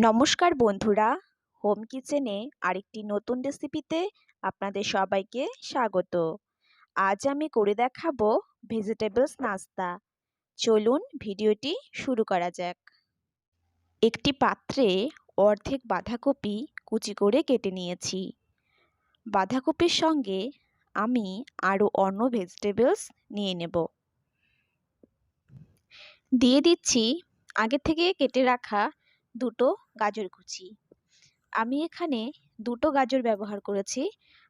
নমস্কার বন্ধুরা, হোম কিচেনে আরেকটি নতুন রেসিপিতে আপনাদের সবাইকে স্বাগত। আজ আমি করে দেখাবো ভেজিটেবলস নাস্তা। চলুন ভিডিওটি শুরু করা যাক। একটি পাত্রে অর্ধেক বাঁধাকপি কুচি করে কেটে নিয়েছি। বাঁধাকপির সঙ্গে আমি আরও অন্য ভেজিটেবলস নিয়ে নেব। দিয়ে দিচ্ছি আগে থেকে কেটে রাখা দুটো গাজর কুচি। আমি এখানে দুটো গাজর ব্যবহার করেছি,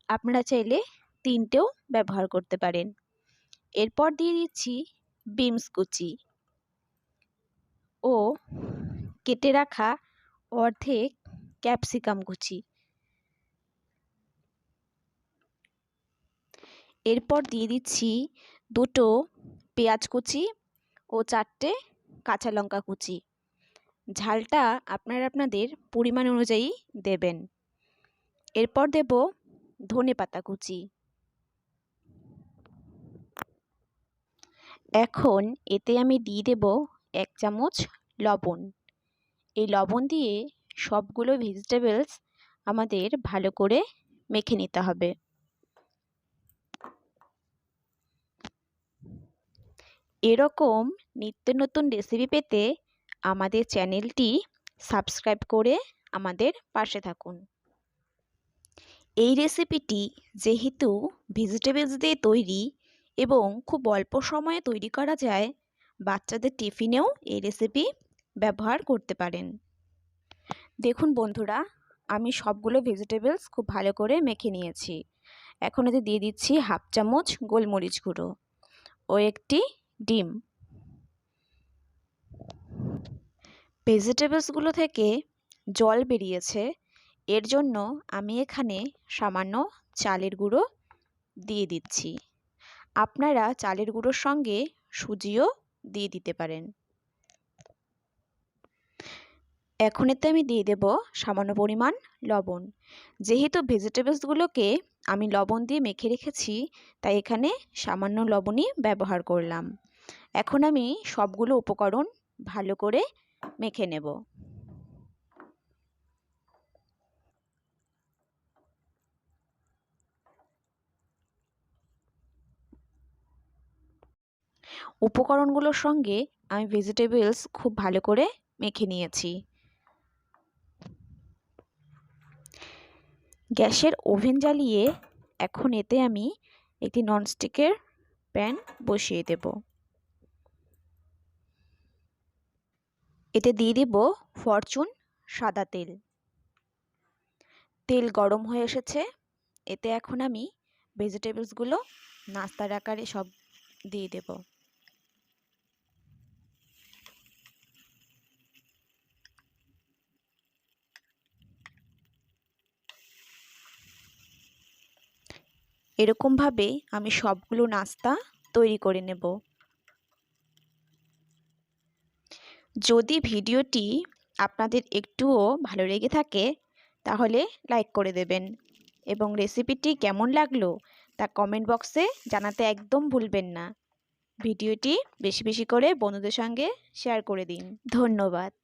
আপনারা চাইলে তিনটেও ব্যবহার করতে পারেন। এরপর দিয়ে দিচ্ছি বিনস কুচি ও কেটে রাখা অর্ধেক ক্যাপসিকাম কুচি। এরপর দিয়ে দিচ্ছি দুটো পেঁয়াজ কুচি ও চারটে কাঁচা লঙ্কা কুচি। ঝালটা আপনারা আপনাদের পরিমাণ অনুযায়ী দেবেন। এরপর দেব ধনেপাতা কুচি। এখন এতে আমি দিয়ে দেব 1 চামচ লবণ। এই লবণ দিয়ে সবগুলো ভেজিটেবলস আমাদের ভালো করে মেখে নিতে হবে। এরকম নিত্য নতুন রেসিপি পেতে আমাদের চ্যানেলটি সাবস্ক্রাইব করে আমাদের পাশে থাকুন। এই রেসিপিটি যেহেতু ভেজিটেবলস দিয়ে তৈরি এবং খুব অল্প সময়ে তৈরি করা যায়, বাচ্চাদের টিফিনেও এই রেসিপি ব্যবহার করতে পারেন। দেখুন বন্ধুরা, আমি সবগুলো ভেজিটেবলস খুব ভালো করে মেখে নিয়েছি। এখন এতে দিয়ে দিচ্ছি 1/2 চামচ গোলমরিচ গুঁড়ো ও একটি ডিম। ভেজিটেবলসগুলো থেকে জল বেরিয়েছে, এর জন্য আমি এখানে সামান্য চালের গুঁড়ো দিয়ে দিচ্ছি। আপনারা চালের গুঁড়োর সঙ্গে সুজিও দিয়ে দিতে পারেন। এখন এতে আমি দিয়ে দেব সামান্য পরিমাণ লবণ। যেহেতু ভেজিটেবলসগুলোকে আমি লবণ দিয়ে মেখে রেখেছি, তাই এখানে সামান্য লবণই ব্যবহার করলাম। এখন আমি সবগুলো উপকরণ ভালো করে মেখে নেব। উপকরণগুলোর সঙ্গে আমি ভেজিটেবলস খুব ভালো করে মেখে নিয়েছি। গ্যাসের ওভেন জ্বালিয়ে এখন এতে আমি একটি ননস্টিকের প্যান বসিয়ে দেব। এতে দিয়ে দেব ফরচুন সাদা তেল। তেল গরম হয়ে এসেছে, এতে এখন আমি ভেজিটেবলসগুলো নাস্তার আকারে সব দিয়ে দেব। এরকমভাবে আমি সবগুলো নাস্তা তৈরি করে নেব। যদি ভিডিওটি আপনাদের একটুও ভালো লেগে থাকে তাহলে লাইক করে দেবেন এবং রেসিপিটি কেমন লাগলো তা কমেন্ট বক্সে জানাতে একদম ভুলবেন না। ভিডিওটি বেশি বেশি করে বন্ধুদের সঙ্গে শেয়ার করে দিন। ধন্যবাদ।